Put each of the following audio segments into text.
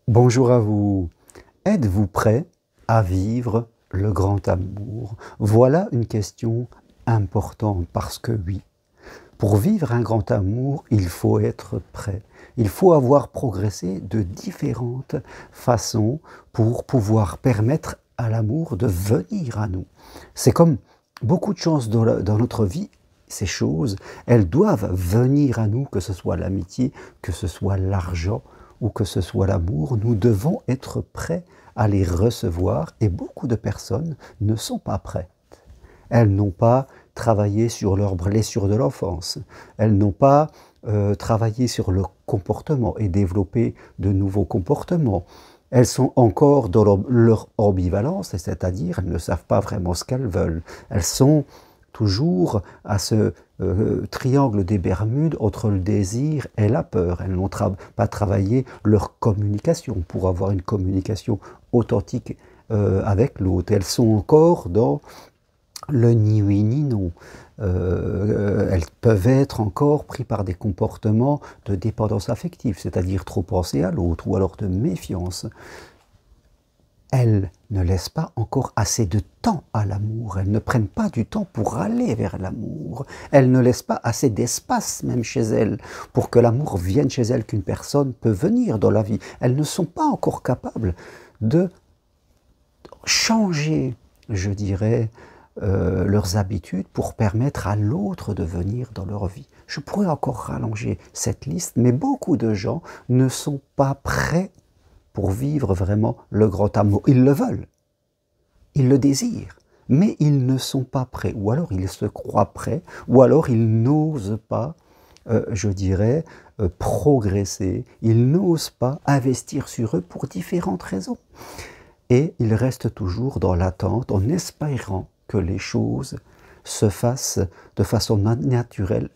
Bonjour à vous. Êtes-vous prêt à vivre le grand amour? Voilà une question importante parce que oui, pour vivre un grand amour, il faut être prêt. Il faut avoir progressé de différentes façons pour pouvoir permettre à l'amour de venir à nous. C'est comme beaucoup de choses dans notre vie, ces choses, elles doivent venir à nous, que ce soit l'amitié, que ce soit l'argent ou que ce soit l'amour. Nous devons être prêts à les recevoir et beaucoup de personnes ne sont pas prêtes. Elles n'ont pas travaillé sur leurs blessures de l'enfance. Elles n'ont pas travaillé sur le comportement et développé de nouveaux comportements. Elles sont encore dans leur ambivalence, c'est-à-dire elles ne savent pas vraiment ce qu'elles veulent. Elles sont toujours à ce triangle des Bermudes entre le désir et la peur. Elles n'ont pas travaillé leur communication pour avoir une communication authentique avec l'autre. Elles sont encore dans le ni oui ni non. Elles peuvent être encore prises par des comportements de dépendance affective, c'est-à-dire trop penser à l'autre, ou alors de méfiance. Elles ne laissent pas encore assez de temps à l'amour, elles ne prennent pas du temps pour aller vers l'amour, elles ne laissent pas assez d'espace même chez elles pour que l'amour vienne chez elles, qu'une personne peut venir dans la vie. Elles ne sont pas encore capables de changer, je dirais, leurs habitudes pour permettre à l'autre de venir dans leur vie. Je pourrais encore rallonger cette liste, mais beaucoup de gens ne sont pas prêts pour vivre vraiment le grand amour. Ils le veulent, ils le désirent, mais ils ne sont pas prêts. Ou alors ils se croient prêts, ou alors ils n'osent pas, je dirais, progresser. Ils n'osent pas investir sur eux pour différentes raisons. Et ils restent toujours dans l'attente en espérant que les choses se fassent de façon naturelle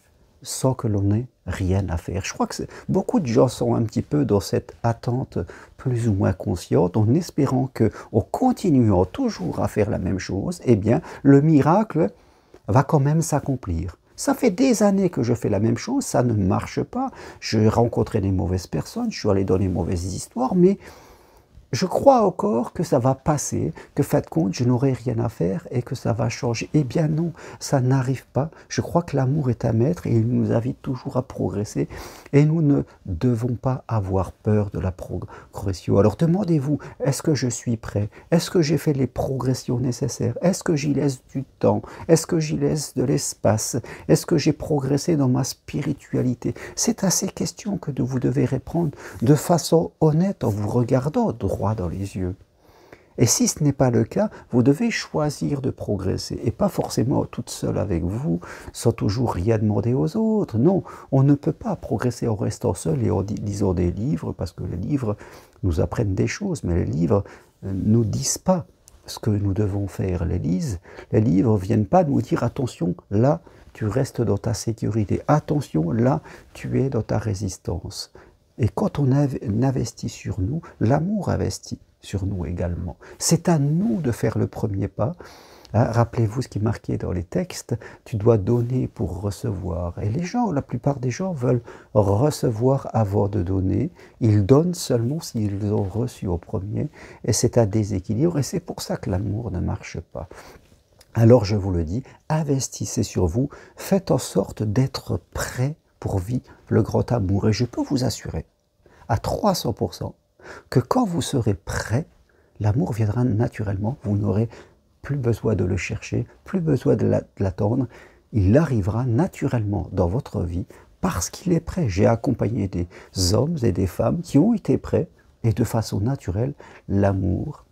sans que l'on ait rien à faire. Je crois que beaucoup de gens sont un petit peu dans cette attente plus ou moins consciente, en espérant que, en continuant toujours à faire la même chose, eh bien, le miracle va quand même s'accomplir. Ça fait des années que je fais la même chose, ça ne marche pas. J'ai rencontré des mauvaises personnes, je suis allé dans les mauvaises histoires, mais je crois encore que ça va passer, que fait de compte, je n'aurai rien à faire et que ça va changer. Eh bien non, ça n'arrive pas. Je crois que l'amour est un maître et il nous invite toujours à progresser. Et nous ne devons pas avoir peur de la progression. Alors demandez-vous, est-ce que je suis prêt? Est-ce que j'ai fait les progressions nécessaires? Est-ce que j'y laisse du temps? Est-ce que j'y laisse de l'espace? Est-ce que j'ai progressé dans ma spiritualité? C'est à ces questions que vous devez répondre de façon honnête en vous regardant droit dans les yeux. Et si ce n'est pas le cas, vous devez choisir de progresser, et pas forcément toute seule avec vous, sans toujours rien demander aux autres. Non, on ne peut pas progresser en restant seul et en lisant des livres, parce que les livres nous apprennent des choses, mais les livres ne nous disent pas ce que nous devons faire. Les livres ne viennent pas nous dire « attention, là, tu restes dans ta sécurité. Attention, là, tu es dans ta résistance. » Et quand on investit sur nous, l'amour investit sur nous également. C'est à nous de faire le premier pas. Rappelez-vous ce qui est marqué dans les textes, tu dois donner pour recevoir. Et les gens, la plupart des gens veulent recevoir avant de donner. Ils donnent seulement s'ils ont reçu au premier. Et c'est un déséquilibre. Et c'est pour ça que l'amour ne marche pas. Alors je vous le dis, investissez sur vous. Faites en sorte d'être prêt pour vivre le grand amour. Et je peux vous assurer à 300% que quand vous serez prêt, l'amour viendra naturellement. Vous n'aurez plus besoin de le chercher, plus besoin de l'attendre. Il arrivera naturellement dans votre vie parce qu'il est prêt. J'ai accompagné des hommes et des femmes qui ont été prêts et de façon naturelle, l'amour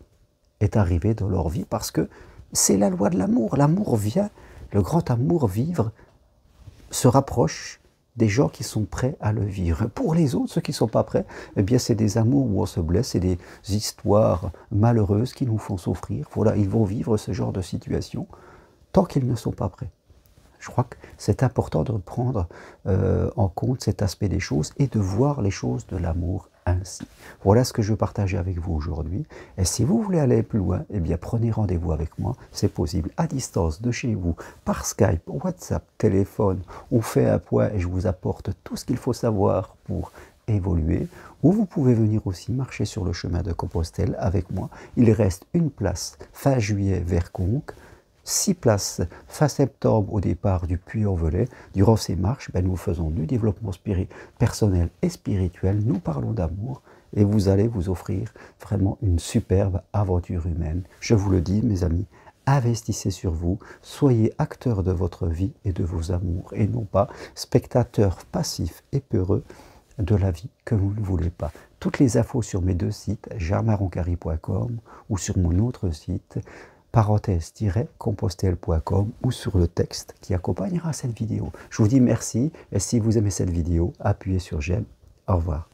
est arrivé dans leur vie parce que c'est la loi de l'amour. L'amour vient, le grand amour vivre, se rapproche des gens qui sont prêts à le vivre. Pour les autres, ceux qui ne sont pas prêts, eh bien c'est des amours où on se blesse, c'est des histoires malheureuses qui nous font souffrir. Voilà, ils vont vivre ce genre de situation tant qu'ils ne sont pas prêts. Je crois que c'est important de prendre en compte cet aspect des choses et de voir les choses de l'amour ainsi. Voilà ce que je veux partager avec vous aujourd'hui. Et si vous voulez aller plus loin, eh bien prenez rendez-vous avec moi. C'est possible à distance de chez vous, par Skype, WhatsApp, téléphone. On fait un point et je vous apporte tout ce qu'il faut savoir pour évoluer, ou vous pouvez venir aussi marcher sur le chemin de Compostelle avec moi. Il reste une place fin juillet vers Conques, 6 places fin septembre au départ du Puy-en-Velay. Durant ces marches, nous faisons du développement personnel et spirituel, nous parlons d'amour, et vous allez vous offrir vraiment une superbe aventure humaine. Je vous le dis, mes amis, investissez sur vous, soyez acteurs de votre vie et de vos amours, et non pas spectateurs passifs et peureux de la vie que vous ne voulez pas. Toutes les infos sur mes 2 sites, germainroncari.com ou sur mon autre site, parenthèse-compostelle.com, ou sur le texte qui accompagnera cette vidéo. Je vous dis merci, et si vous aimez cette vidéo, appuyez sur j'aime. Au revoir.